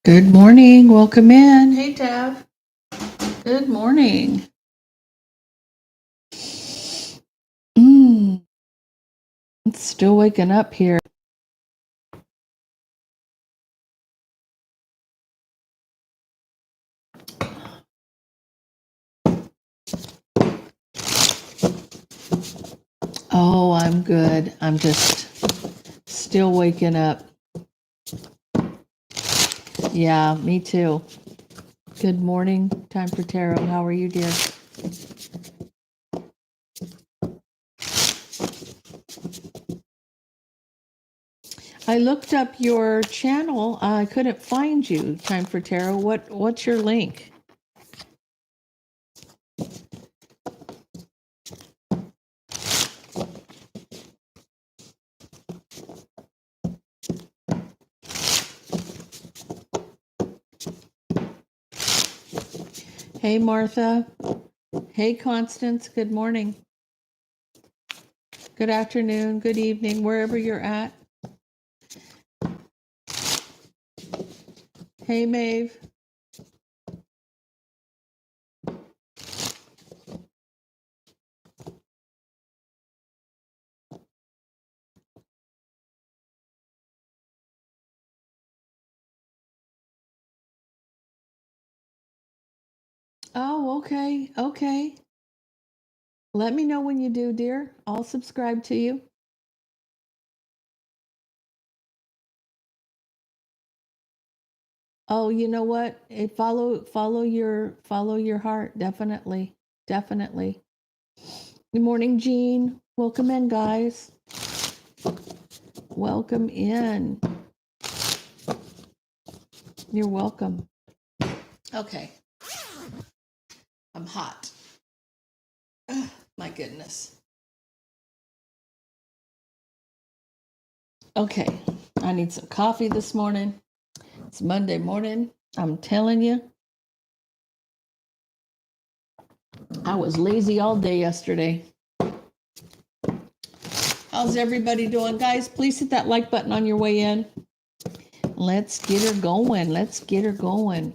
Good morning. Welcome in. Hey, Tav. Good morning. It's still waking up here. Oh, I'm good. I'm just still waking up. Yeah, me too. Good morning. Time for tarot. How are you, dear? I looked up your channel. I couldn't find you. Time for tarot. What's your link? Hey, Martha. Hey, Constance. Good morning. Good afternoon. Good evening, wherever you're at. Hey, Maeve. Oh, okay. Okay. Let me know when you do, dear. I'll subscribe to you. Oh, you know what? Follow your heart. Definitely. Definitely. Good morning, Jean. Welcome in, guys. Welcome in. You're welcome. Okay. I'm hot. Ugh, my goodness. Okay. I need some coffee this morning. It's Monday morning. I'm telling you. I was lazy all day yesterday. How's everybody doing? Guys, please hit that like button on your way in. Let's get her going. Let's get her going.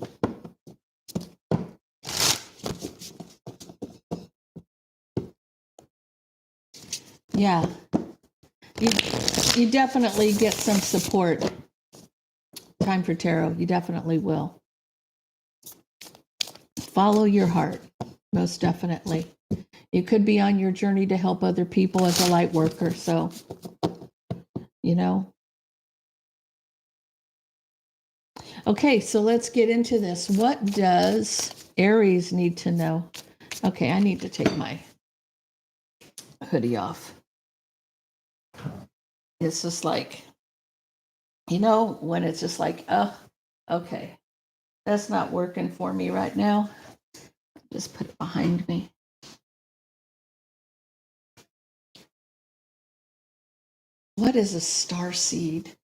Yeah. You definitely get some support. Time for tarot. You definitely will. Follow your heart. Most definitely. You could be on your journey to help other people as a light worker. So, you know. Okay, so let's get into this. What does Aries need to know? Okay, I need to take my hoodie off. It's just like, when it's just like, oh, okay, that's not working for me right now. Just put it behind me. What is a star seed?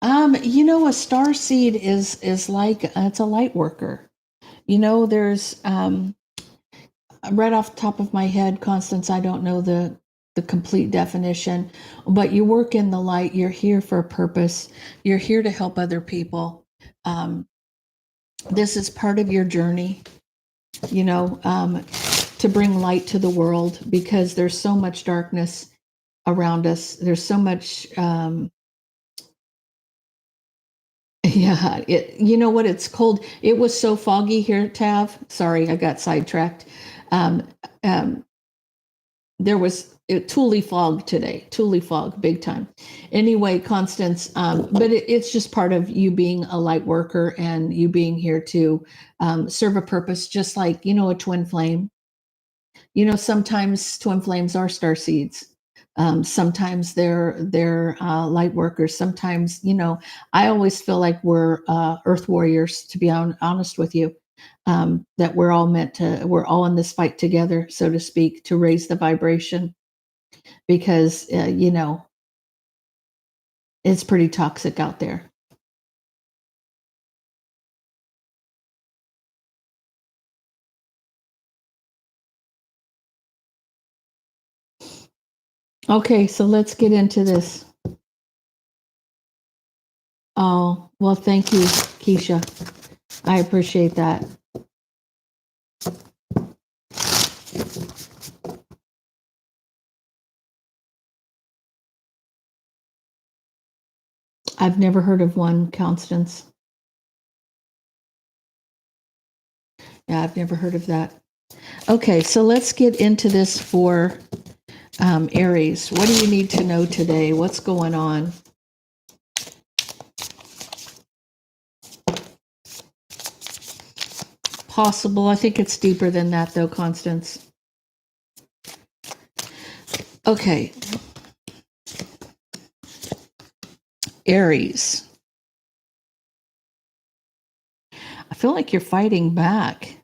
A star seed is like it's a light worker. There's right off the top of my head, Constance, I don't know the complete definition, but you work in the light. You're here for a purpose. You're here to help other people. This is part of your journey, to bring light to the world because there's so much darkness around us. There's so much. Yeah, you know what it's cold. It was so foggy here, Tav. Sorry, I got sidetracked. Um, um, there was Thule fog today, Thule fog, big time. Anyway, Constance, but it's just part of you being a light worker and you being here to serve a purpose, just like, a twin flame. Sometimes twin flames are star seeds. Sometimes they're light workers. Sometimes, I always feel like we're earth warriors, to be honest with you. That we're all in this fight together, so to speak, to raise the vibration because, it's pretty toxic out there. Okay, so let's get into this. Oh, well, thank you, Keisha. I appreciate that. I've never heard of one, Constance. Yeah, I've never heard of that. Okay, so let's get into this for Aries. What do you need to know today? What's going on? Possible. I think it's deeper than that, though, Constance. Okay. Aries. I feel like you're fighting back.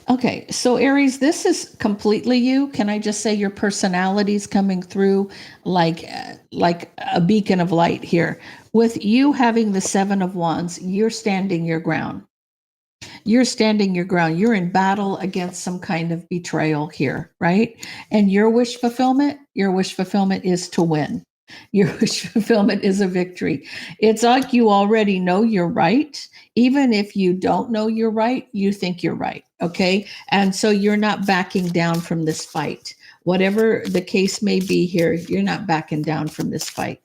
Okay, so Aries, this is completely you. Can I just say your personality's coming through like a beacon of light here. With you having the 7 of Wands, you're standing your ground. You're standing your ground. You're in battle against some kind of betrayal here, right? And your wish fulfillment is to win. Your wish fulfillment is a victory. It's like you already know you're right. Even if you don't know you're right, you think you're right. Okay. And so you're not backing down from this fight. Whatever the case may be here, you're not backing down from this fight.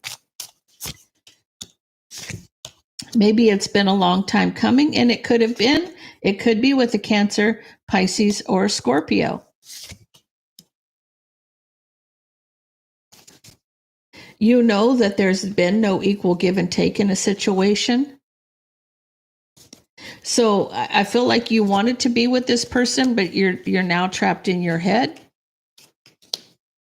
Maybe it's been a long time coming, and it could be with a Cancer, Pisces, or Scorpio. You know that there's been no equal give and take in a situation. So I feel like you wanted to be with this person, but you're now trapped in your head,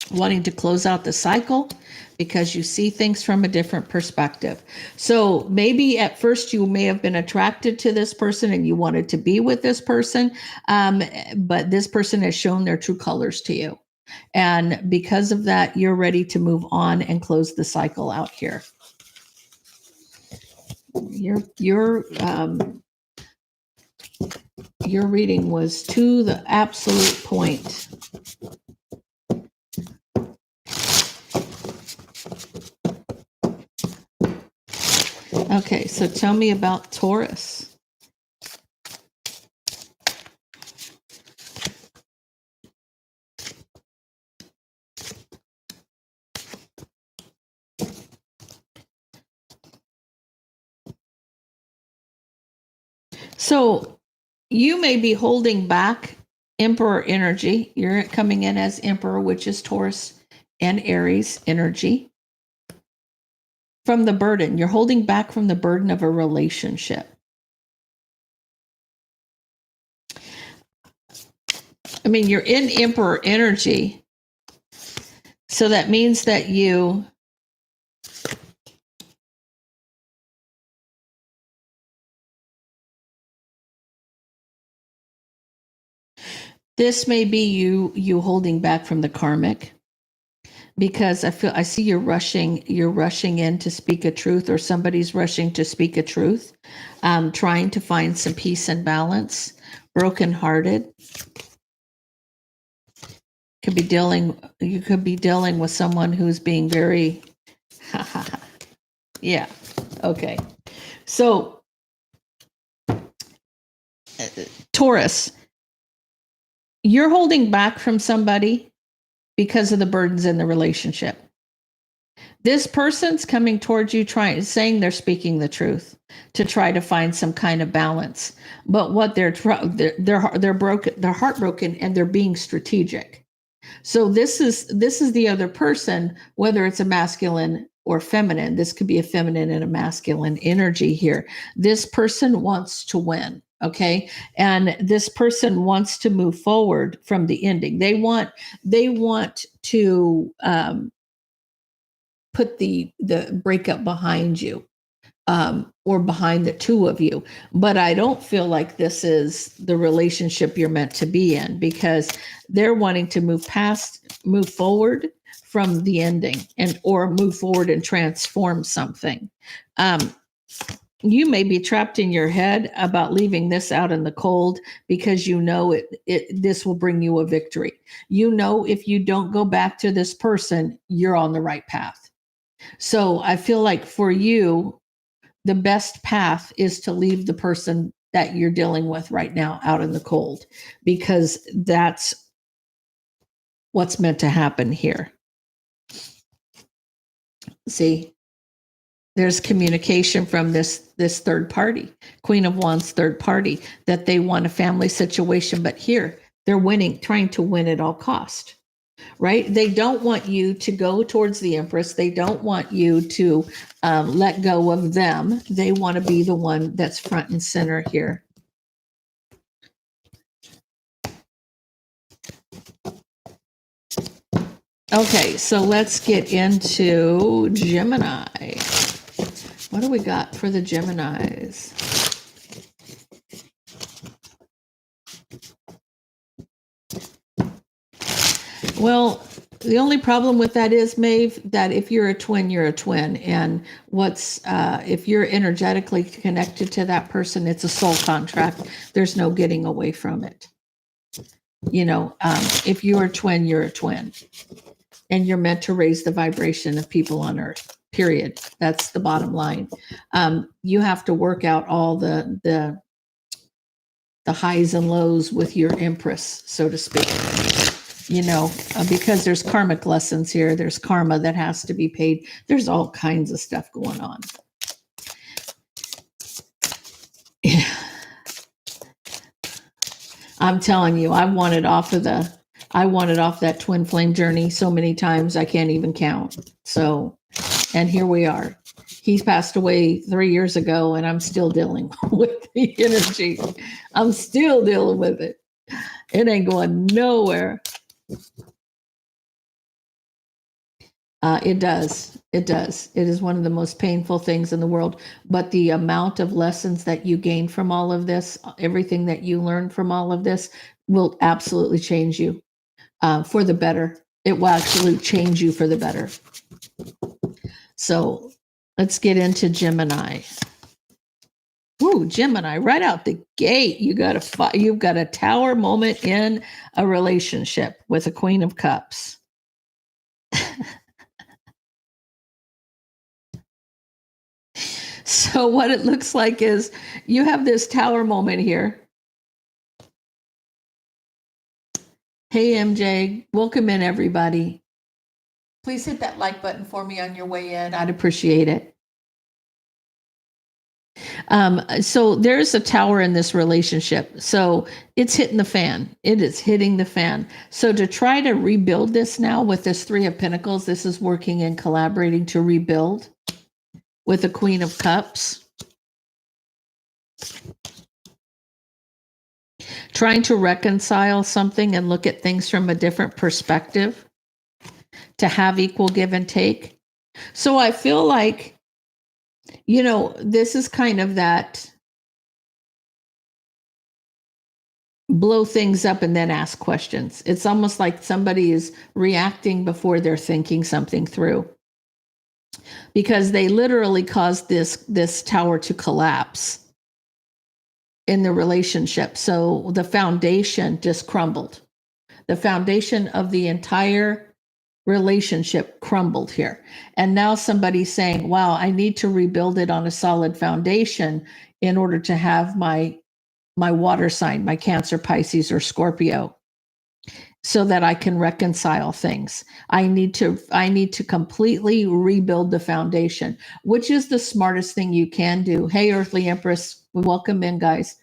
wanting to close out the cycle because you see things from a different perspective. So maybe at first you may have been attracted to this person and you wanted to be with this person, but this person has shown their true colors to you. And because of that, you're ready to move on and close the cycle out here. Your reading was to the absolute point. Okay, so tell me about Taurus. So you may be holding back Emperor energy. You're coming in as Emperor, which is Taurus and Aries energy. From the burden, you're holding back from the burden of a relationship. I mean, you're in Emperor energy. So that means that this may be you holding back from the karmic, because I see you're rushing in to speak a truth, or somebody's rushing to speak a truth, trying to find some peace and balance, brokenhearted. You could be dealing with someone who's being very yeah. Okay. So Taurus, you're holding back from somebody because of the burdens in the relationship. This person's coming towards you saying they're speaking the truth to try to find some kind of balance. But what they're broken, they're heartbroken, and they're being strategic. So this is the other person, whether it's a masculine or feminine. This could be a feminine and a masculine energy here. This person wants to win. Okay. And this person wants to move forward from the ending. They want to put the breakup behind you, or behind the two of you. But I don't feel like this is the relationship you're meant to be in, because they're wanting to move forward from the ending, or move forward and transform something. You may be trapped in your head about leaving this out in the cold, because this will bring you a victory. If you don't go back to this person, you're on the right path. So I feel like for you, the best path is to leave the person that you're dealing with right now out in the cold, because that's what's meant to happen here. See, there's communication from this third party, Queen of Wands third party, that they want a family situation, but here they're winning, trying to win at all cost. Right? They don't want you to go towards the Empress. They don't want you to let go of them. They want to be the one that's front and center here. Okay, so let's get into Gemini. What do we got for the Geminis? Well, the only problem with that is, Maeve, that if you're a twin, you're a twin. And if you're energetically connected to that person, it's a soul contract. There's no getting away from it. If you're a twin, you're a twin. And you're meant to raise the vibration of people on Earth, period. That's the bottom line. You have to work out all the highs and lows with your Empress, so to speak. Because there's karmic lessons here. There's karma that has to be paid. There's all kinds of stuff going on. Yeah. I'm telling you, I wanted off that twin flame journey so many times I can't even count. So, and here we are. He passed away 3 years ago, and I'm still dealing with the energy. I'm still dealing with it. It ain't going nowhere. It does. It does. It is one of the most painful things in the world. But the amount of lessons that you gain from all of this, everything that you learn from all of this, will absolutely change you for the better. It will actually change you for the better. So let's get into Gemini. Ooh, Gemini, right out the gate, you've got a tower moment in a relationship with a Queen of Cups. So what it looks like is you have this tower moment here. Hey, MJ, welcome in, everybody. Please hit that like button for me on your way in. I'd appreciate it. So there's a tower in this relationship. So it's hitting the fan. It is hitting the fan. So to try to rebuild this now with this Three of Pentacles, this is working and collaborating to rebuild with the Queen of Cups. Trying to reconcile something and look at things from a different perspective to have equal give and take. So I feel like, this is kind of that blow things up and then ask questions. It's almost like somebody is reacting before they're thinking something through, because they literally caused this tower to collapse in the relationship. So the foundation just crumbled. The foundation of the entire relationship crumbled here. And now somebody's saying, wow, I need to rebuild it on a solid foundation in order to have my water sign, my Cancer, Pisces, or Scorpio, so that I can reconcile things. I need to completely rebuild the foundation, which is the smartest thing you can do. Hey, Earthly Empress, welcome in, guys.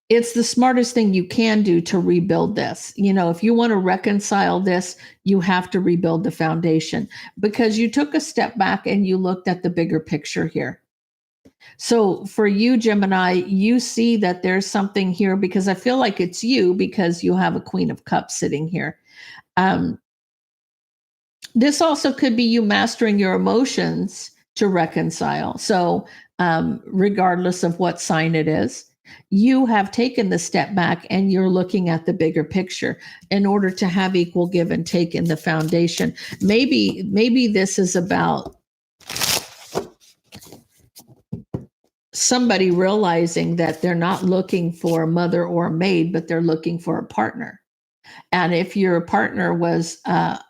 It's the smartest thing you can do to rebuild this. If you want to reconcile this, you have to rebuild the foundation, because you took a step back and you looked at the bigger picture here. So for you, Gemini, you see that there's something here, because I feel like it's you, because you have a Queen of Cups sitting here. This also could be you mastering your emotions to reconcile. So regardless of what sign it is, you have taken the step back and you're looking at the bigger picture in order to have equal give and take in the foundation. Maybe this is about somebody realizing that they're not looking for a mother or a maid, but they're looking for a partner. And if your partner was not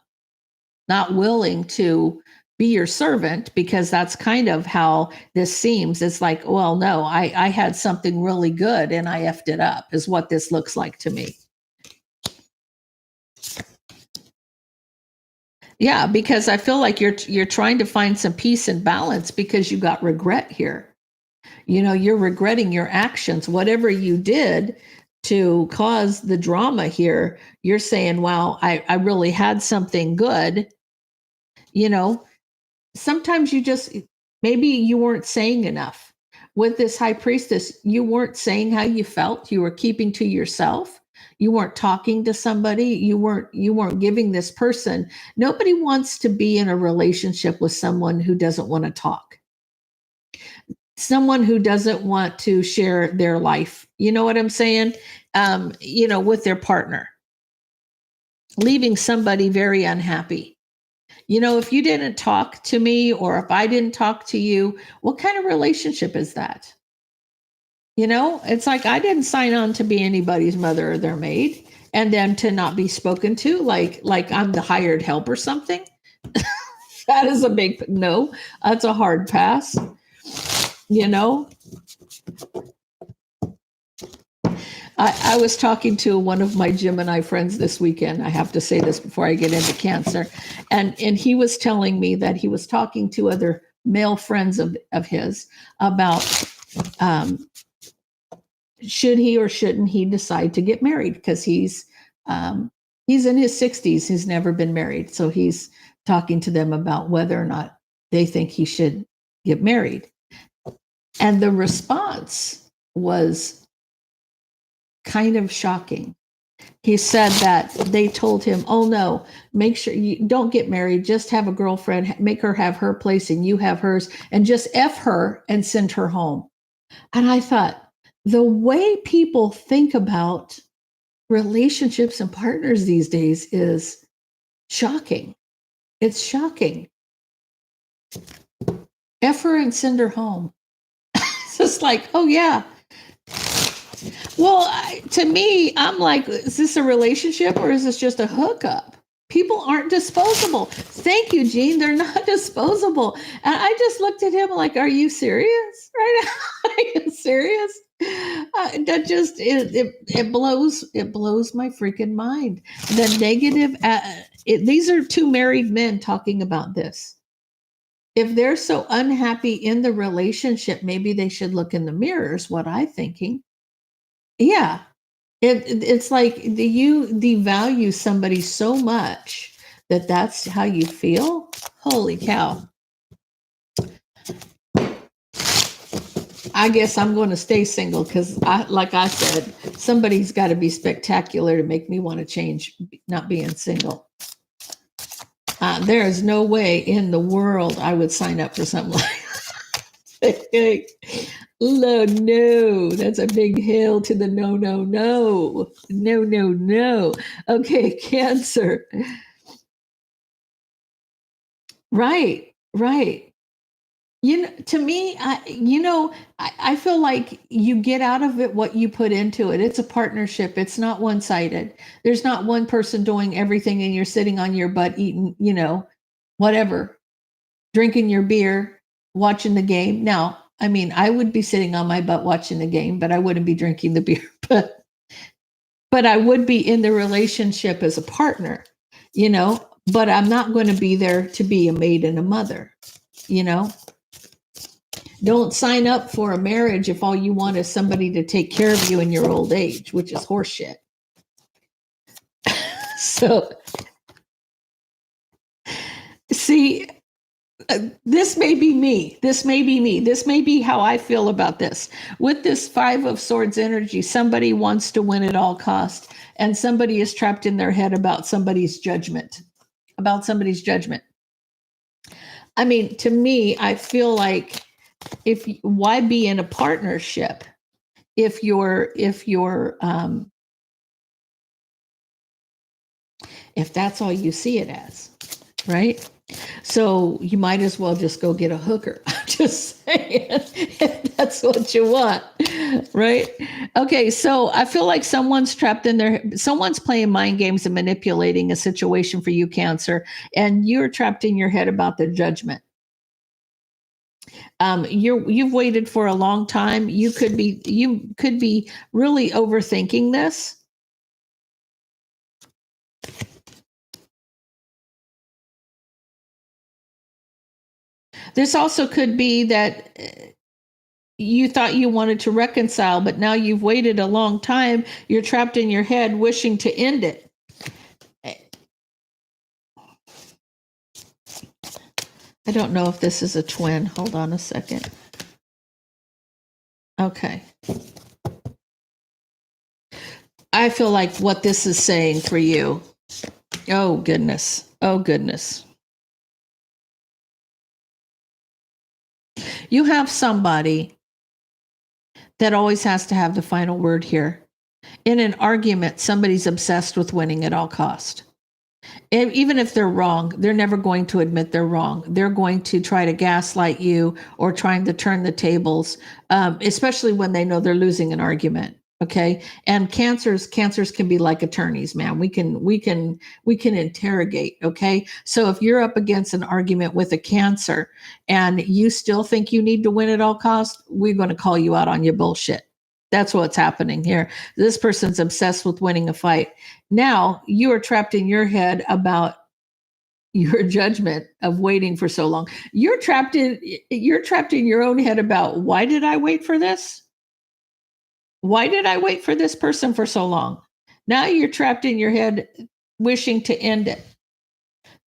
willing to be your servant, because that's kind of how this seems. It's like, well, no, I had something really good and I effed it up, is what this looks like to me. Yeah, because I feel like you're trying to find some peace and balance because you got regret here. You're regretting your actions, whatever you did to cause the drama here. You're saying, wow, I really had something good. Sometimes maybe you weren't saying enough. With this high priestess, you weren't saying how you felt. You were keeping to yourself. You weren't talking to somebody. You weren't giving this person. Nobody wants to be in a relationship with someone who doesn't want to talk. Someone who doesn't want to share their life. You know what I'm saying? With their partner. Leaving somebody very unhappy. If you didn't talk to me, or if I didn't talk to you, what kind of relationship is that? It's like, I didn't sign on to be anybody's mother or their maid, and then to not be spoken to like I'm the hired help or something. That is a big no. That's a hard pass. I was talking to one of my Gemini friends this weekend. I have to say this before I get into Cancer. And he was telling me that he was talking to other male friends of his about should he or shouldn't he decide to get married, because he's in his 60s. He's never been married. So he's talking to them about whether or not they think he should get married. And the response was kind of shocking. He said that they told him, oh no, make sure you don't get married, just have a girlfriend, make her have her place and you have hers, and just F her and send her home. And I thought, the way people think about relationships and partners these days is shocking. It's shocking. F her and send her home. It's just like, oh yeah. Well, to me, I'm like, is this a relationship or is this just a hookup? People aren't disposable. Thank you, Jean. They're not disposable. And I just looked at him like, are you serious right now? Are you serious? That just, it blows my freaking mind. The negative, these are two married men talking about this. If they're so unhappy in the relationship, maybe they should look in the mirror, is what I'm thinking. Yeah. It's like, you devalue somebody so much that that's how you feel. Holy cow. I guess I'm going to stay single because, like I said, somebody's got to be spectacular to make me want to change not being single. There is no way in the world I would sign up for something like that. No, that's a big hill to the no. Okay, Cancer. Right. To me, I feel like you get out of it what you put into it. It's a partnership. It's not one-sided. There's not one person doing everything and you're sitting on your butt eating, whatever, drinking your beer, watching the game. Now, I mean, I would be sitting on my butt watching the game, but I wouldn't be drinking the beer. But I would be in the relationship as a partner, but I'm not going to be there to be a maid and a mother, Don't sign up for a marriage if all you want is somebody to take care of you in your old age, which is horseshit. So, see, this may be me. This may be how I feel about this. With this 5 of Swords energy, somebody wants to win at all costs, and somebody is trapped in their head about somebody's judgment. I mean, to me, I feel like, why be in a partnership if that's all you see it as, right? So you might as well just go get a hooker. I'm just saying, if that's what you want. Right? Okay, so I feel like someone's playing mind games and manipulating a situation for you, Cancer, and you're trapped in your head about the judgment. You've waited for a long time. You could be really overthinking this. This also could be that you thought you wanted to reconcile, but now you've waited a long time. You're trapped in your head wishing to end it. I don't know if this is a twin. Hold on a second. Okay. I feel like what this is saying for you. Oh, goodness. Oh, goodness. You have somebody that always has to have the final word here. In an argument, somebody's obsessed with winning at all cost. Even if they're wrong, they're never going to admit they're wrong. They're going to try to gaslight you or trying to turn the tables, especially when they know they're losing an argument. Okay, and cancers can be like attorneys, man. We can interrogate. Okay, so if you're up against an argument with a Cancer and you still think you need to win at all costs, we're going to call you out on your bullshit. That's what's happening here. This person's obsessed with winning a fight. Now you are trapped in your head about your judgment of waiting for so long. You're trapped in your own head about, why did I wait for this? Why did I wait for this person for so long? Now you're trapped in your head wishing to end it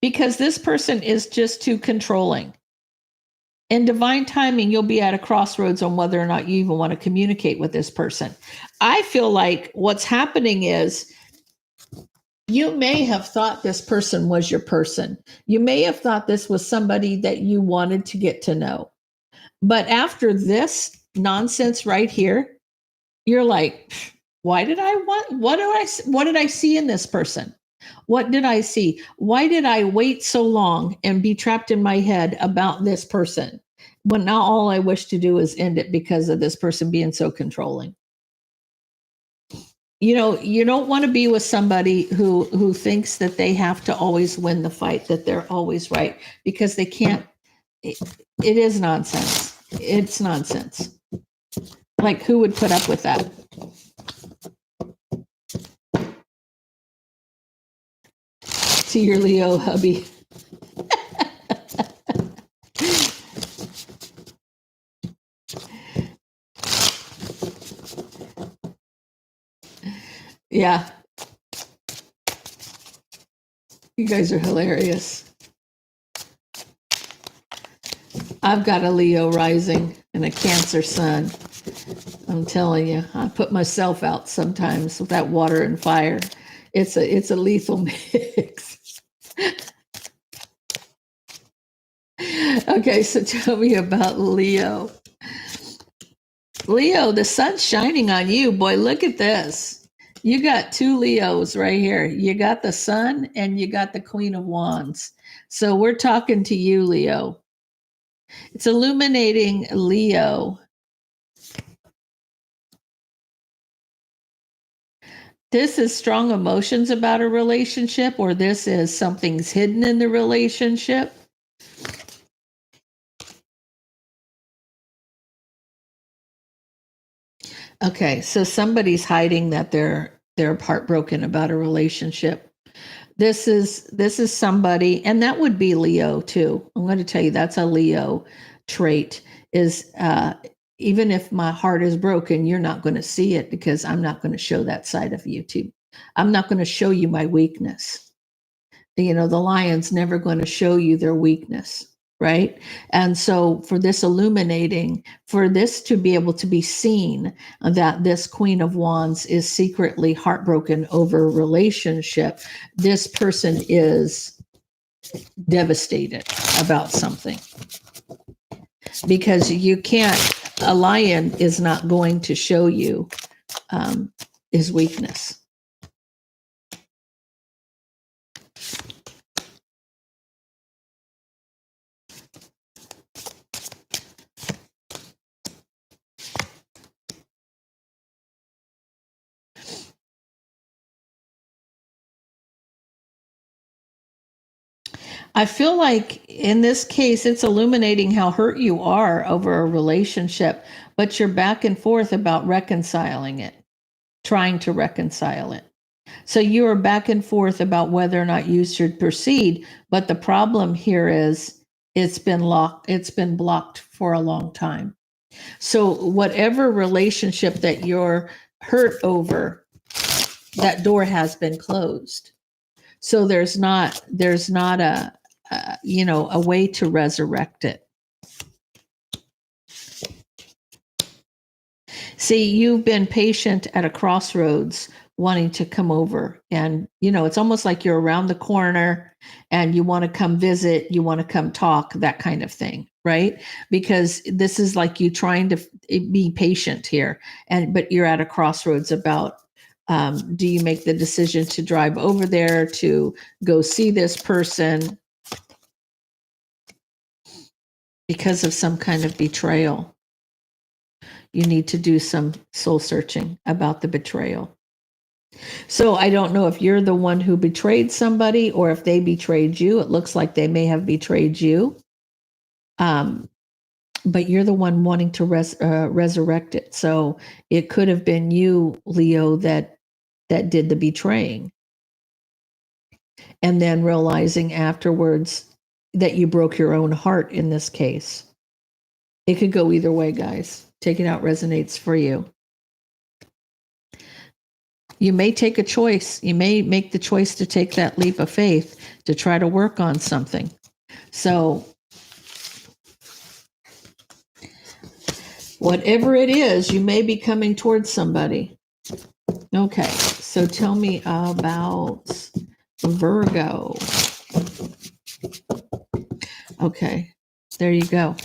because this person is just too controlling. In divine timing, you'll be at a crossroads on whether or not you even want to communicate with this person. I feel like what's happening is you may have thought this person was your person. You may have thought this was somebody that you wanted to get to know. But after this nonsense right here, you're like, why did I want what did I see in this person? What did I see? Why did I wait so long and be trapped in my head about this person? When now all I wish to do is end it because of this person being so controlling. You don't want to be with somebody who thinks that they have to always win the fight, that they're always right, because they can't. It is nonsense. It's nonsense. Like, who would put up with that? To your Leo hubby. Yeah, you guys are hilarious. I've got a Leo rising and a Cancer sun. I'm telling you, I put myself out sometimes with that water and fire. It's a lethal mix. Okay, so tell me about Leo. Leo, the sun's shining on you. Boy, look at this. You got two Leos right here. You got the sun and you got the Queen of Wands. So we're talking to you, Leo. It's illuminating Leo. This is strong emotions about a relationship, or this is something's hidden in the relationship. Okay, so somebody's hiding that they're heartbroken about a relationship. This is somebody, and that would be Leo too. I'm going to tell you that's a Leo trait. Is even if my heart is broken, you're not going to see it because I'm not going to show that side of you too. I'm not going to show you my weakness. The lion's never going to show you their weakness, right? And so for this illuminating, for this to be able to be seen, that this Queen of Wands is secretly heartbroken over a relationship, this person is devastated about something, because a lion is not going to show you his weakness. I feel like in this case, it's illuminating how hurt you are over a relationship, but you're back and forth about reconciling it, trying to reconcile it. So you are back and forth about whether or not you should proceed. But the problem here is it's been locked, it's been blocked for a long time. So whatever relationship that you're hurt over, that door has been closed. So there's not a way to resurrect it. See, you've been patient at a crossroads wanting to come over, and it's almost like you're around the corner and you want to come visit, you want to come talk, that kind of thing, right? Because this is like you trying to be patient here, but you're at a crossroads about do you make the decision to drive over there to go see this person because of some kind of betrayal. You need to do some soul searching about the betrayal. So I don't know if you're the one who betrayed somebody or if they betrayed you. It looks like they may have betrayed you. But you're the one wanting to resurrect it. So it could have been you, Leo, that did the betraying. And then realizing afterwards that you broke your own heart in this case. It could go either way, guys. Take it out resonates for you. You may take a choice. You may make the choice to take that leap of faith to try to work on something. So whatever it is, you may be coming towards somebody. Okay, so tell me about Virgo. Okay, there you go.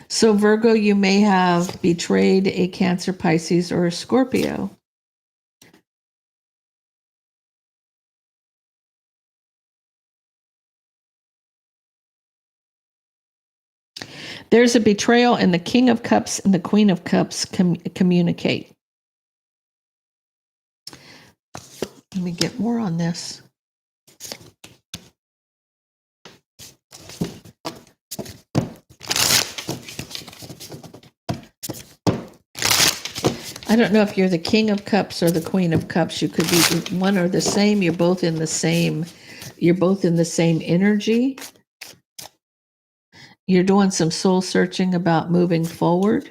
So Virgo, you may have betrayed a Cancer, Pisces, or a Scorpio. There's a betrayal, and the King of Cups and the Queen of Cups communicate. Let me get more on this. I don't know if you're the King of Cups or the Queen of Cups. You could be one or the same. You're both in the same energy. You're doing some soul searching about moving forward.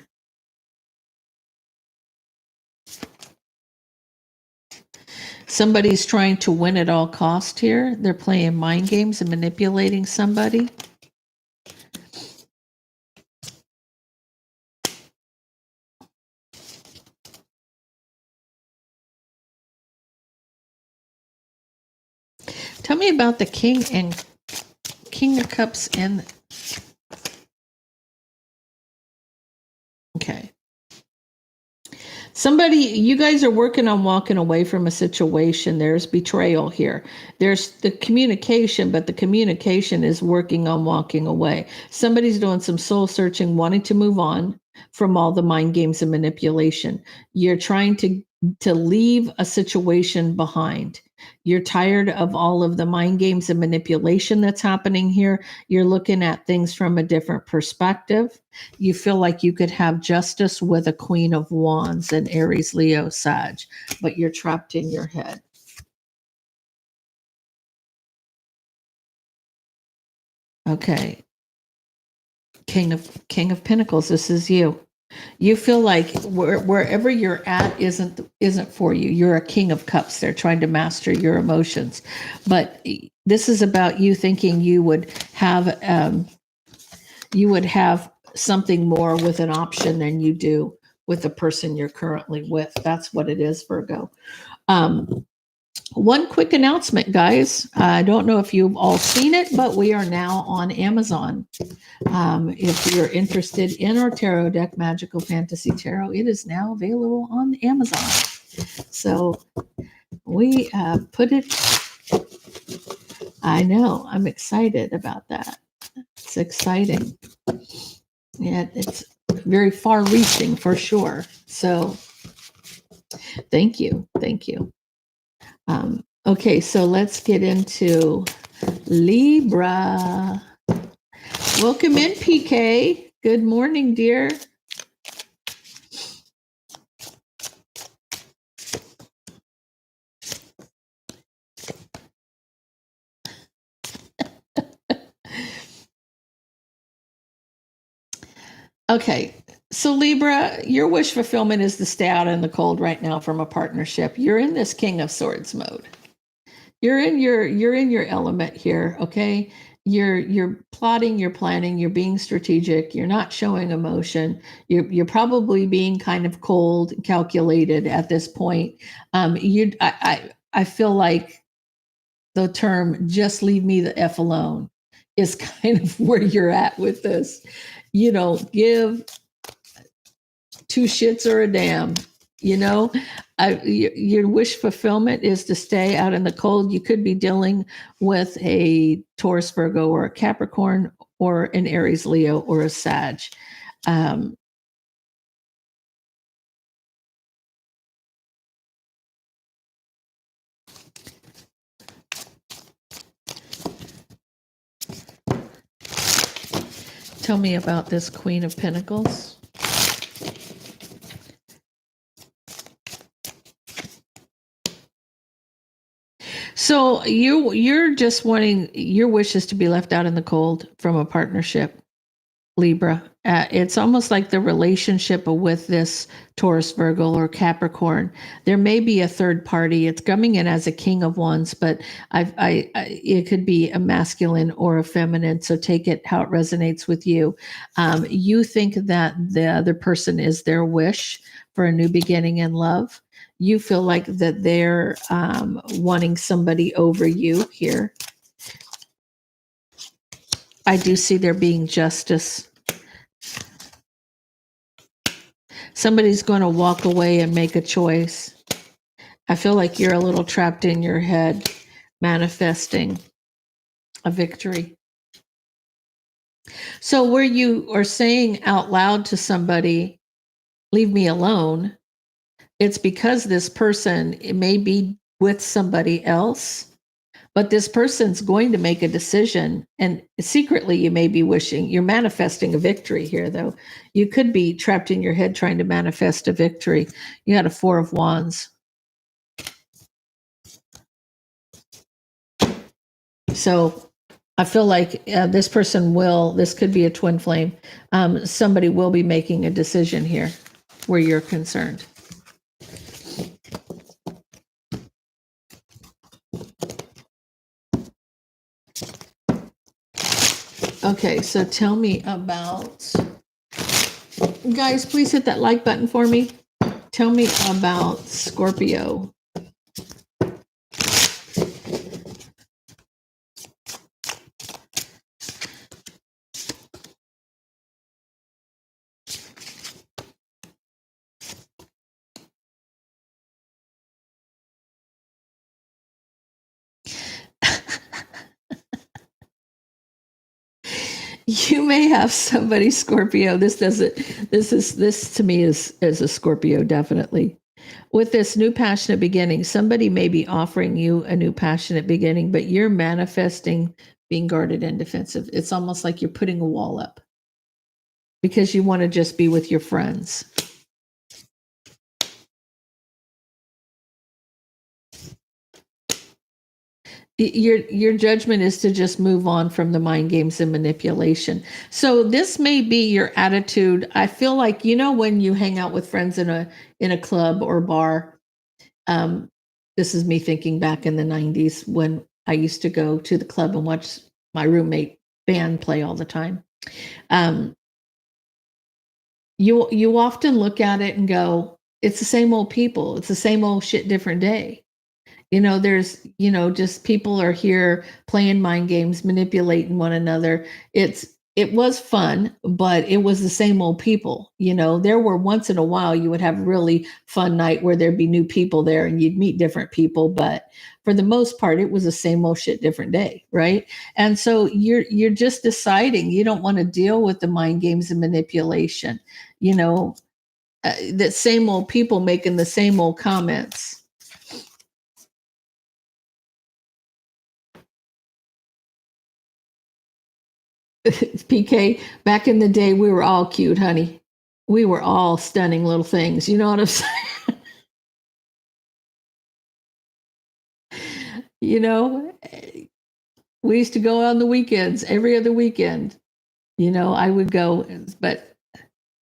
Somebody's trying to win at all cost here. They're playing mind games and manipulating somebody. Tell me about the King of Cups and okay. You guys are working on walking away from a situation. There's betrayal here. There's the communication, but the communication is working on walking away. Somebody's doing some soul searching, wanting to move on from all the mind games and manipulation. You're trying to leave a situation behind. You're tired of all of the mind games and manipulation that's happening here. You're looking at things from a different perspective. You feel like you could have justice with a Queen of Wands and Aries, Leo, Sag, but you're trapped in your head. Okay. King of Pentacles, this is you. You feel like wherever you're at isn't for you. You're a King of Cups. They're trying to master your emotions, but this is about you thinking you would have something more with an option than you do with the person you're currently with. That's what it is, Virgo. One quick announcement, guys. I don't know if you've all seen it, but we are now on Amazon. If you're interested in our tarot deck, Magical Fantasy Tarot, it is now available on Amazon. So we put it, I know, I'm excited about that. It's exciting. Yeah, it's very far reaching for sure. So thank you. Thank you. Okay, so let's get into Libra. Welcome in, PK. Good morning, dear. Okay, so Libra, your wish fulfillment is to stay out in the cold right now from a partnership. You're in this King of Swords mode. You're in your element here, okay? You're plotting, you're planning, you're being strategic, you're not showing emotion. You're probably being kind of cold, calculated at this point. I feel like the term "just leave me the f alone" is kind of where you're at with this. You don't give two shits or a damn. You know, your wish fulfillment is to stay out in the cold. You could be dealing with a Taurus, Virgo, or a Capricorn, or an Aries, Leo, or a Sag. Um, Tell me about this Queen of Pentacles. So you're just wanting, your wish is to be left out in the cold from a partnership, Libra. It's almost like the relationship with this Taurus, Virgo, or Capricorn. There may be a third party. It's coming in as a King of Wands, but it could be a masculine or a feminine. So take it how it resonates with you. You think that the other person is their wish for a new beginning in love. You feel like that they're wanting somebody over you here. I do see there being justice. Somebody's going to walk away and make a choice. I feel like you're a little trapped in your head, manifesting a victory. So where you are saying out loud to somebody, leave me alone, it's because this person, it may be with somebody else, but this person's going to make a decision, and secretly you may be wishing, you're manifesting a victory here though. You could be trapped in your head trying to manifest a victory. You had a Four of Wands. So I feel like this person will, this could be a twin flame. Somebody will be making a decision here where you're concerned. Okay, so tell me about, guys, please hit that like button for me. Tell me about Scorpio. You may have somebody, Scorpio. This to me is a Scorpio, definitely. With this new passionate beginning, somebody may be offering you a new passionate beginning, but you're manifesting being guarded and defensive. It's almost like you're putting a wall up because you want to just be with your friends. Your judgment is to just move on from the mind games and manipulation. So this may be your attitude. I feel like, you know, when you hang out with friends in a club or bar, this is me thinking back in the 90s when I used to go to the club and watch my roommate band play all the time. You often look at it and go, it's the same old people. It's the same old shit, different day. You know, there's, you know, just people are here playing mind games, manipulating one another. It was fun, but it was the same old people. You know, there were once in a while you would have a really fun night where there'd be new people there and you'd meet different people, but for the most part, it was the same old shit, different day, right? And so you're just deciding you don't want to deal with the mind games and manipulation. You know, that same old people making the same old comments. PK, back in the day, we were all cute, honey. We were all stunning little things. You know what I'm saying? You know, we used to go on the weekends, every other weekend. I would go, but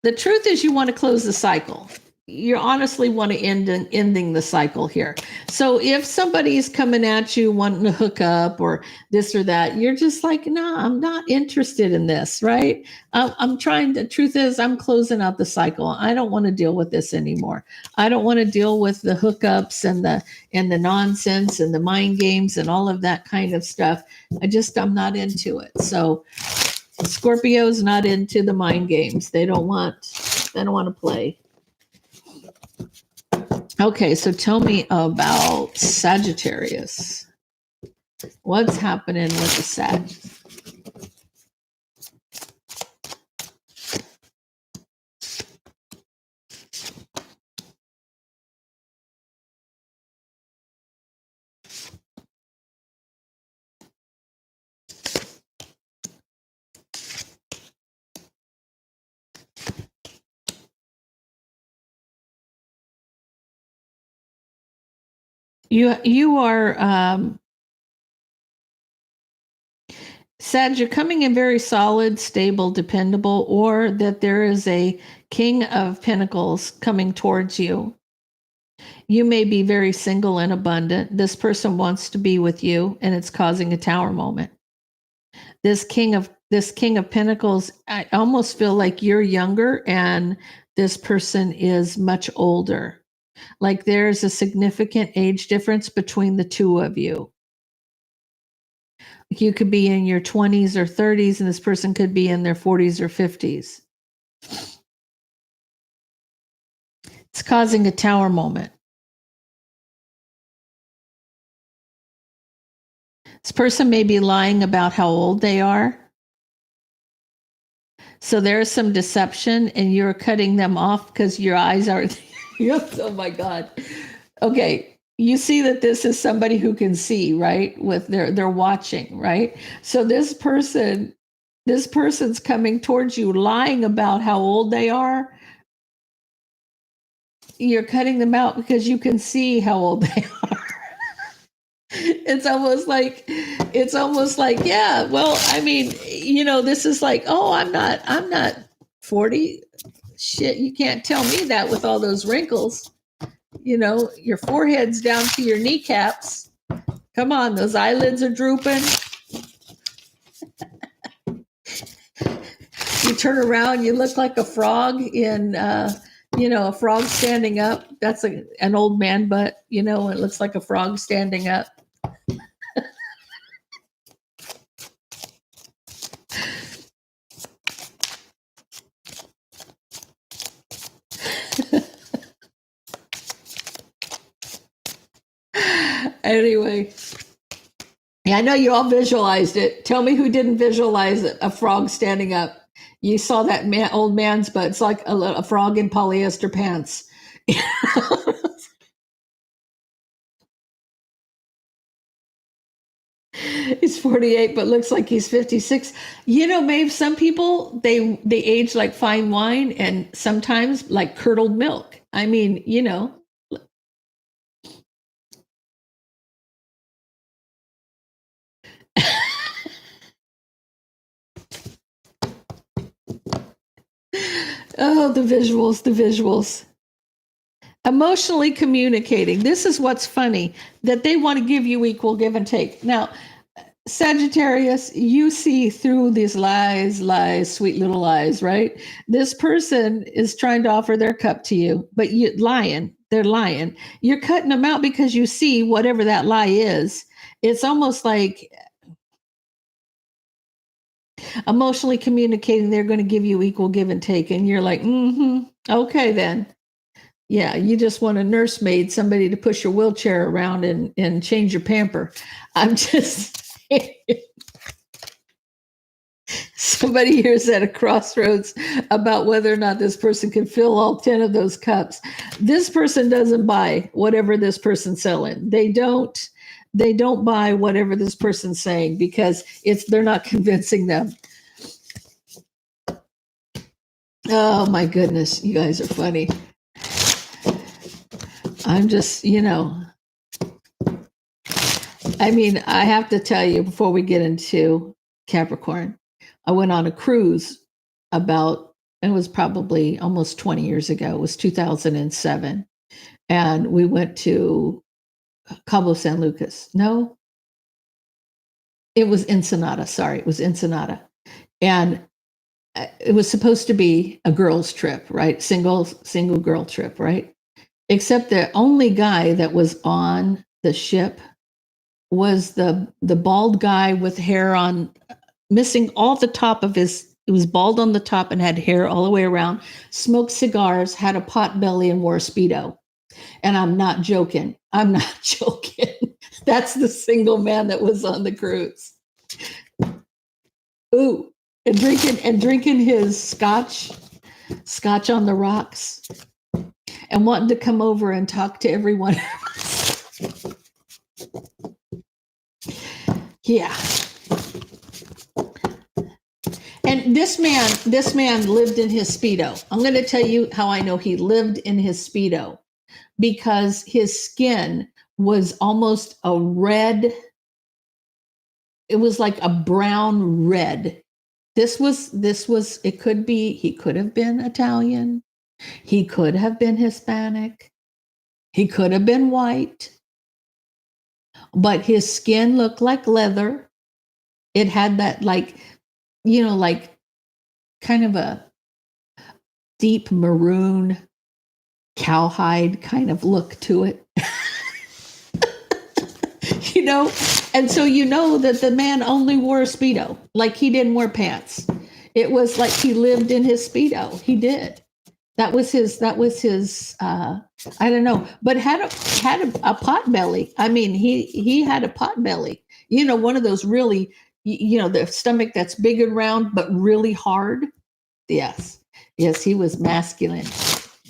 the truth is you want to close the cycle. You honestly want to ending the cycle here. So if somebody's coming at you wanting to hook up or this or that, you're just like, no, I'm not interested in this, right? I'm trying. The truth is, I'm closing out the cycle. I don't want to deal with this anymore. I don't want to deal with the hookups and the nonsense and the mind games and all of that kind of stuff. I'm not into it. So Scorpio's not into the mind games. They don't want to play. Okay, so tell me about Sagittarius. What's happening with the Sag? You are Sag, you're coming in very solid, stable, dependable, or that there is a King of Pentacles coming towards you. You may be very single and abundant. This person wants to be with you, and it's causing a tower moment. This King of Pentacles, I almost feel like you're younger and this person is much older. Like there's a significant age difference between the two of you. You could be in your 20s or 30s, and this person could be in their 40s or 50s. It's causing a tower moment. This person may be lying about how old they are. So there's some deception, and you're cutting them off because your eyes are. Oh my God. Okay. You see that this is somebody who can see, right? With they're watching, right? So this person's coming towards you, lying about how old they are. You're cutting them out because you can see how old they are. It's almost like, yeah, well, I mean, this is like, oh, I'm not 40. Shit, you can't tell me that with all those wrinkles. Your forehead's down to your kneecaps. Come on, those eyelids are drooping. You turn around, you look like a frog in, a frog standing up. That's an old man butt, it looks like a frog standing up. Anyway, yeah, I know you all visualized it. Tell me who didn't visualize a frog standing up. You saw that old man's butt. It's like a frog in polyester pants. He's 48, but looks like he's 56. Maeve, some people, they age like fine wine and sometimes like curdled milk. I mean, Oh, the visuals. Emotionally communicating. This is what's funny, that they want to give you equal give and take. Now, Sagittarius, you see through these lies, sweet little lies, right? This person is trying to offer their cup to you, but they're lying. You're cutting them out because you see whatever that lie is. It's almost like emotionally communicating, they're going to give you equal give and take. And you're like, okay, then. Yeah, you just want a nursemaid, somebody to push your wheelchair around and change your pamper. I'm just somebody here's at a crossroads about whether or not this person can fill all 10 of those cups. This person doesn't buy whatever this person's selling. They don't buy whatever this person's saying because they're not convincing them. Oh my goodness, you guys are funny. I'm just, I mean, I have to tell you before we get into Capricorn, I went on a cruise about, it was probably almost 20 years ago. It was 2007. And we went to Cabo San Lucas. No, it was Ensenada. Sorry, it was Ensenada. And it was supposed to be a girls' trip, right? Single girl trip, right? Except the only guy that was on the ship was the bald guy with hair on, missing all the top of his. It was bald on the top and had hair all the way around. Smoked cigars, had a pot belly, and wore a speedo. And I'm not joking. I'm not joking. That's the single man that was on the cruise. Ooh, and drinking his scotch on the rocks, and wanting to come over and talk to everyone. Yeah. And this man lived in his speedo. I'm going to tell you how I know he lived in his speedo, because his skin was almost a red. It was like a brown red. This was, it could be, he could have been Italian. He could have been Hispanic. He could have been white, but his skin looked like leather. It had that, like, like kind of a deep maroon cowhide kind of look to it. And so that the man only wore a speedo, like he didn't wear pants. It was like he lived in his speedo. He did. That was his I don't know, but had a pot belly. I mean, he had a pot belly. One of those really, the stomach that's big and round but really hard. Yes. Yes, he was masculine.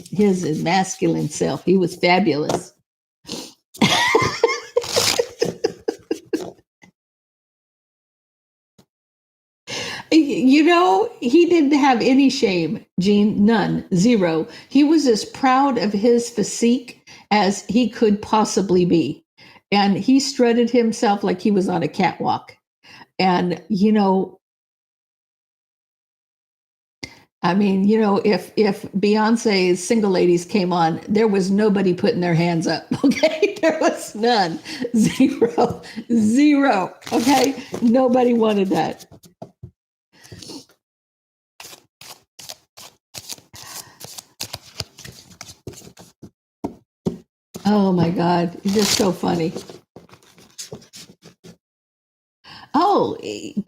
His masculine self. He was fabulous. He didn't have any shame, Jean, none, zero. He was as proud of his physique as he could possibly be. And he strutted himself like he was on a catwalk. And, I mean, if Beyonce's Single Ladies came on, there was nobody putting their hands up. Okay. There was none. Zero. Zero. Okay. Nobody wanted that. Oh my God, it's just so funny. Oh, you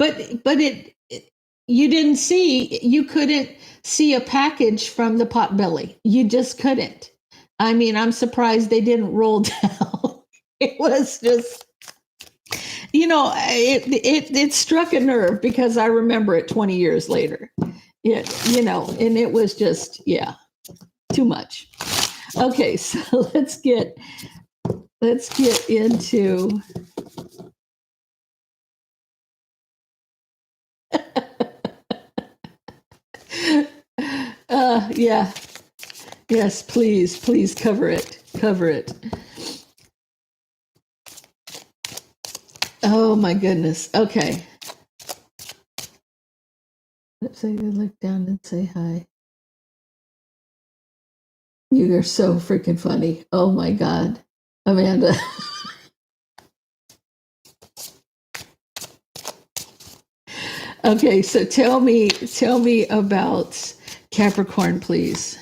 didn't you couldn't see a package from the potbelly. You just couldn't. I mean, I'm surprised they didn't roll down. It was just, it struck a nerve, because I remember it 20 years later. And it was just, yeah, too much. Okay, so let's get into yeah. Yes, please cover it. Cover it. Oh my goodness. Okay. Let's say you look down and say hi. You are so freaking funny. Oh my God. Amanda. Okay, so tell me about Capricorn, please.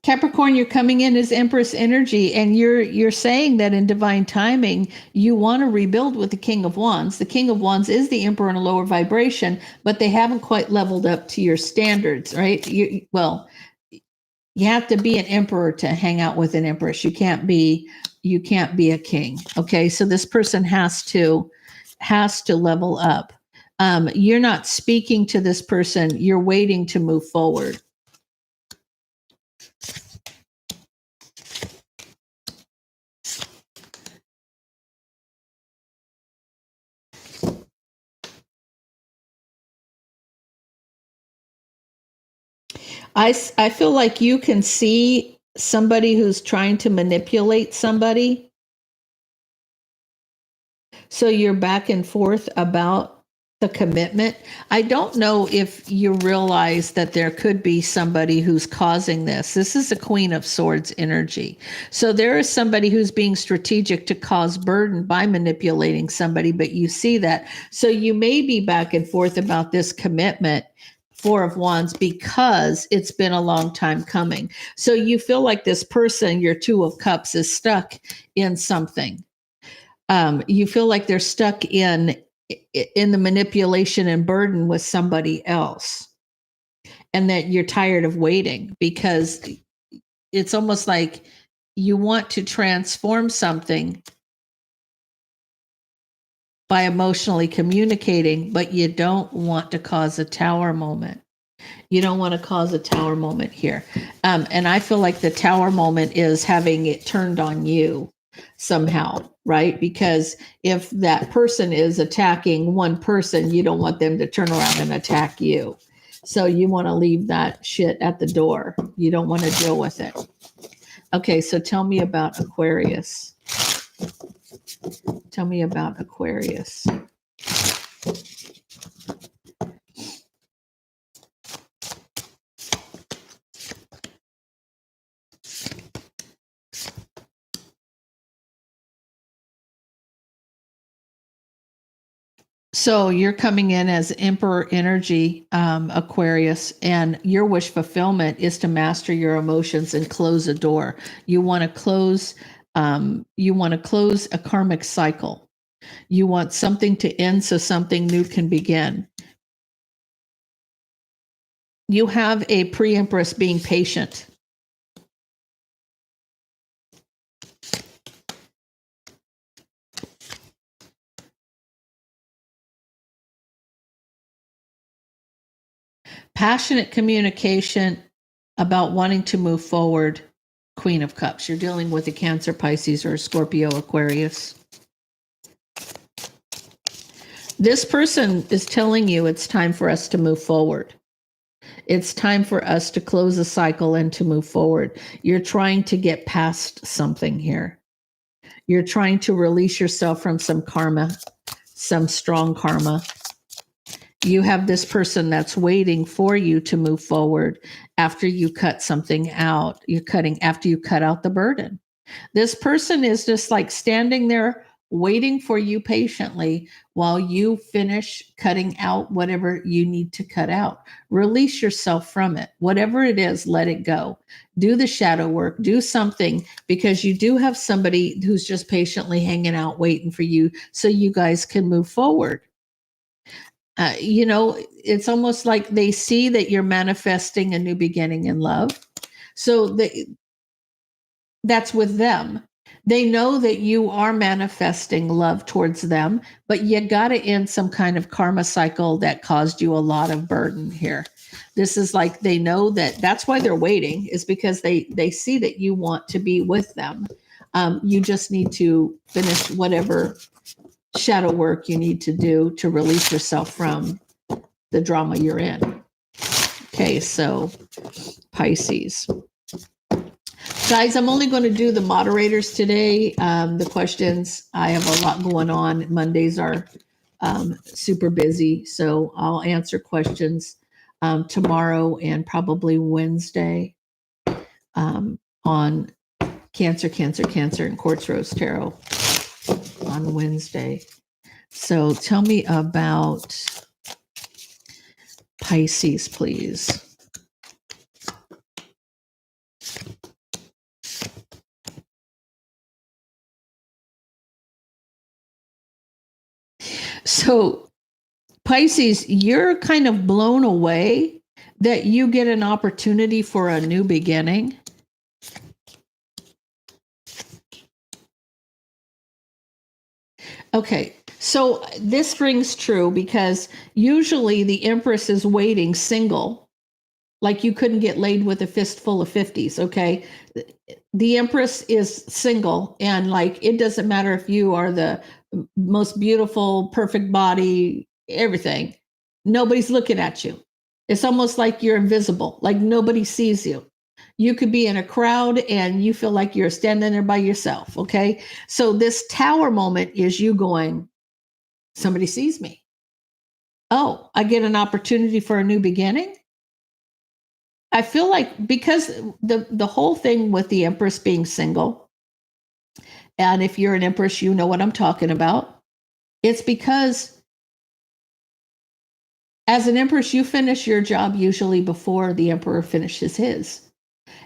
Capricorn, you're coming in as Empress energy, and you're saying that in divine timing you want to rebuild with the King of Wands. The King of Wands is the Emperor in a lower vibration, but they haven't quite leveled up to your standards, right? You have to be an emperor to hang out with an empress. You can't be a king. Okay, so this person has to level up. You're not speaking to this person. You're waiting to move forward. I feel like you can see somebody who's trying to manipulate somebody. So you're back and forth about the commitment. I don't know if you realize that there could be somebody who's causing this. This is a Queen of Swords energy. So there is somebody who's being strategic to cause burden by manipulating somebody, but you see that. So you may be back and forth about this commitment, Four of Wands, because it's been a long time coming. So you feel like this person, your Two of Cups, is stuck in something. You feel like they're stuck in the manipulation and burden with somebody else, and that you're tired of waiting, because it's almost like you want to transform something by emotionally communicating, but you don't want to cause a tower moment. You don't want to cause a tower moment here. And I feel like the tower moment is having it turned on you somehow, right? Because if that person is attacking one person, you don't want them to turn around and attack you. So you want to leave that shit at the door. You don't want to deal with it. Okay, so tell me about Aquarius. Tell me about Aquarius. So you're coming in as Emperor energy, Aquarius, and your wish fulfillment is to master your emotions and close a door. You want to close. You want to close a karmic cycle. You want something to end so something new can begin. You have a pre-empress being patient. Passionate communication about wanting to move forward, Queen of Cups. You're dealing with a Cancer, Pisces, or a Scorpio, Aquarius. This person is telling you it's time for us to move forward. It's time for us to close a cycle and to move forward. You're trying to get past something here. You're trying to release yourself from some karma, some strong karma. You have this person that's waiting for you to move forward after you cut something out. After you cut out the burden. This person is just like standing there waiting for you patiently while you finish cutting out whatever you need to cut out. Release yourself from it. Whatever it is, let it go. Do the shadow work, do something, because you do have somebody who's just patiently hanging out, waiting for you so you guys can move forward. It's almost like they see that you're manifesting a new beginning in love. So that's with them. They know that you are manifesting love towards them, but you got to end some kind of karma cycle that caused you a lot of burden here. This is like they know that's why they're waiting, is because they see that you want to be with them. You just need to finish whatever shadow work you need to do to release yourself from the drama you're in. Okay, so Pisces. Guys, I'm only going to do the moderators today. The questions, I have a lot going on. Mondays are super busy, so I'll answer questions tomorrow and probably Wednesday on Cancer, and Quartz Rose Tarot on Wednesday. So tell me about Pisces, please. So Pisces, you're kind of blown away that you get an opportunity for a new beginning. Okay, so this rings true because usually the Empress is waiting single, like you couldn't get laid with a fistful of 50s, okay? The Empress is single, and like it doesn't matter if you are the most beautiful, perfect body, everything. Nobody's looking at you. It's almost like you're invisible, like nobody sees you. You could be in a crowd and you feel like you're standing there by yourself. Okay. So this tower moment is you going, somebody sees me. Oh, I get an opportunity for a new beginning. I feel like because the whole thing with the Empress being single, and if you're an Empress, you know what I'm talking about. It's because as an Empress, you finish your job usually before the Emperor finishes his.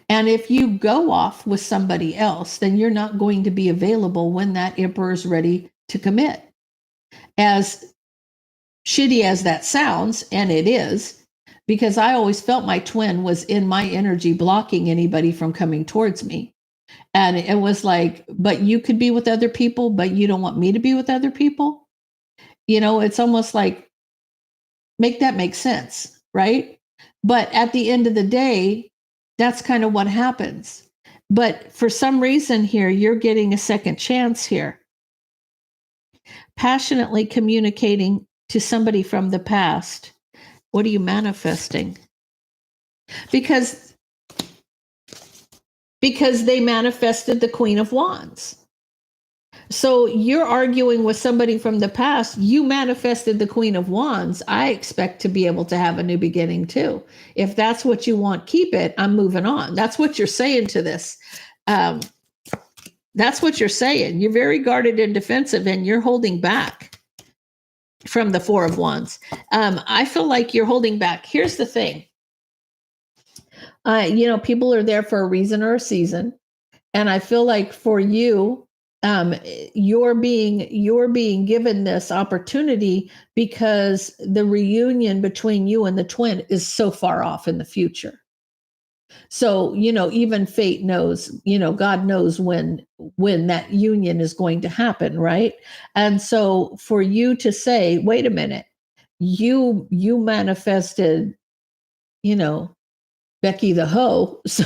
And if you go off with somebody else, then you're not going to be available when that Emperor is ready to commit. As shitty as that sounds, and it is, because I always felt my twin was in my energy blocking anybody from coming towards me. And it was like, but you could be with other people, but you don't want me to be with other people. It's almost like, make that make sense, right? But at the end of the day, that's kind of what happens. But for some reason here, you're getting a second chance here. Passionately communicating to somebody from the past. What are you manifesting? Because they manifested the Queen of Wands. So you're arguing with somebody from the past. You manifested the Queen of Wands. I expect to be able to have a new beginning too. If that's what you want, keep it. I'm moving on. That's what you're saying to this. That's what you're saying. You're very guarded and defensive, and you're holding back from the Four of Wands. I feel like you're holding back. Here's the thing. People are there for a reason or a season. And I feel like for you, you're being given this opportunity because the reunion between you and the twin is so far off in the future. So, even fate knows, God knows when that union is going to happen, right? And so for you to say, wait a minute, you manifested, Becky the hoe. So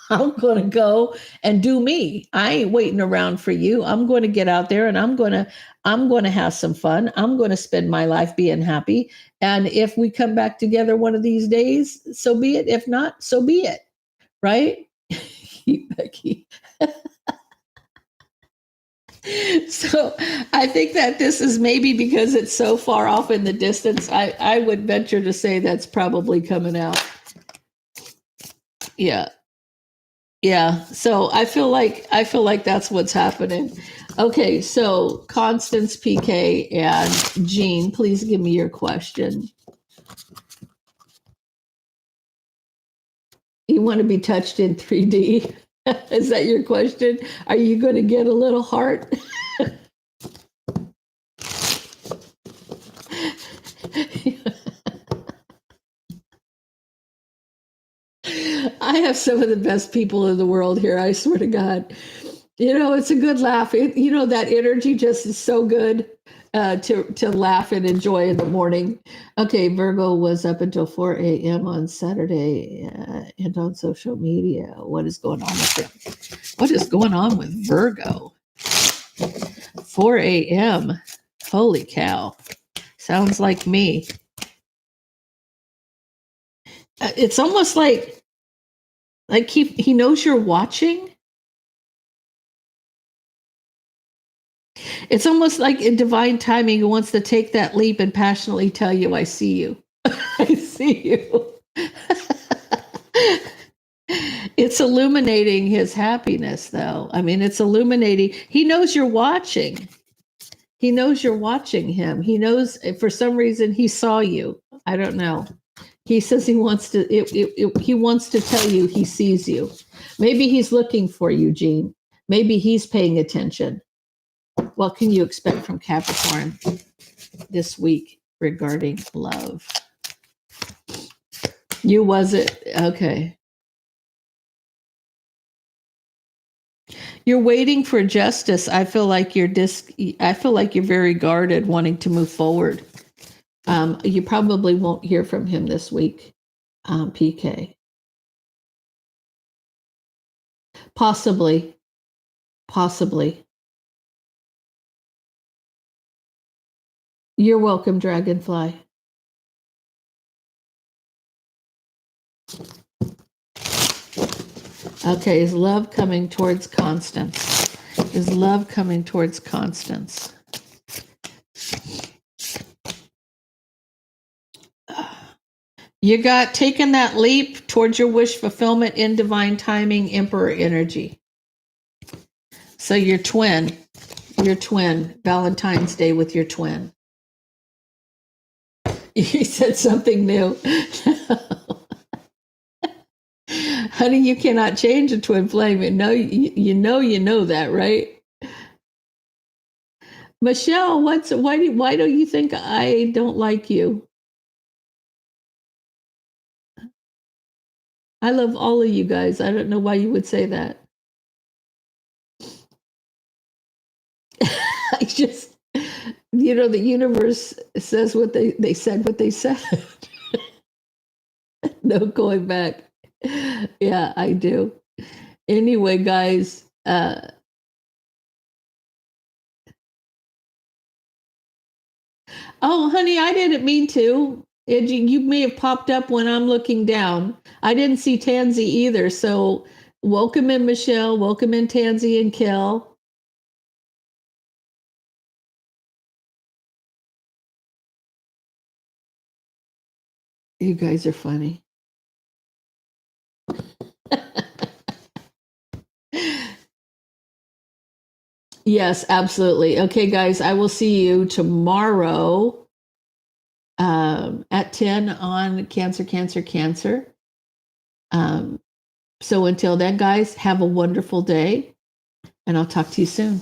I'm going to go and do me. I ain't waiting around for you. I'm going to get out there and I'm going to have some fun. I'm going to spend my life being happy. And if we come back together one of these days, so be it. If not, so be it. Right? Becky. So I think that this is maybe because it's so far off in the distance. I would venture to say that's probably coming out. Yeah. Yeah. So I feel like that's what's happening. Okay. So Constance, PK, and Jean, please give me your question. You want to be touched in 3D? Is that your question? Are you going to get a little heart? I have some of the best people in the world here. I swear to God. It's a good laugh. That energy just is so good to laugh and enjoy in the morning. Okay, Virgo was up until 4 a.m. on Saturday and on social media. What is going on with him? What is going on with Virgo? 4 a.m. Holy cow. Sounds like me. It's almost like he knows you're watching. It's almost like in divine timing, he wants to take that leap and passionately tell you, I see you. I see you. It's illuminating his happiness, though. I mean, it's illuminating. He knows you're watching. He knows you're watching him. He knows for some reason he saw you. I don't know. He says he wants to tell you he sees you. Maybe he's looking for you, Jean. Maybe he's paying attention. What can you expect from Capricorn this week regarding love? You was it? Okay. You're waiting for justice. I feel like you're very guarded, wanting to move forward. You probably won't hear from him this week, PK. Possibly. You're welcome, Dragonfly. Okay, is love coming towards Constance? Is love coming towards Constance? You got taken that leap towards your wish fulfillment in divine timing, Emperor energy. So your twin, Valentine's Day with your twin. You said something new. Honey, you cannot change a twin flame. No, you know that, right? Michelle, why don't you think I don't like you? I love all of you guys. I don't know why you would say that. I just, the universe says what they said what they said. No going back. Yeah, I do. Anyway, guys, oh, honey, I didn't mean to. You may have popped up when I'm looking down. I didn't see Tansy either. So welcome in, Michelle. Welcome in, Tansy and Kel. You guys are funny. Yes, absolutely. Okay, guys, I will see you tomorrow at 10 on Cancer, Cancer, Cancer. So until then, guys, have a wonderful day, and I'll talk to you soon.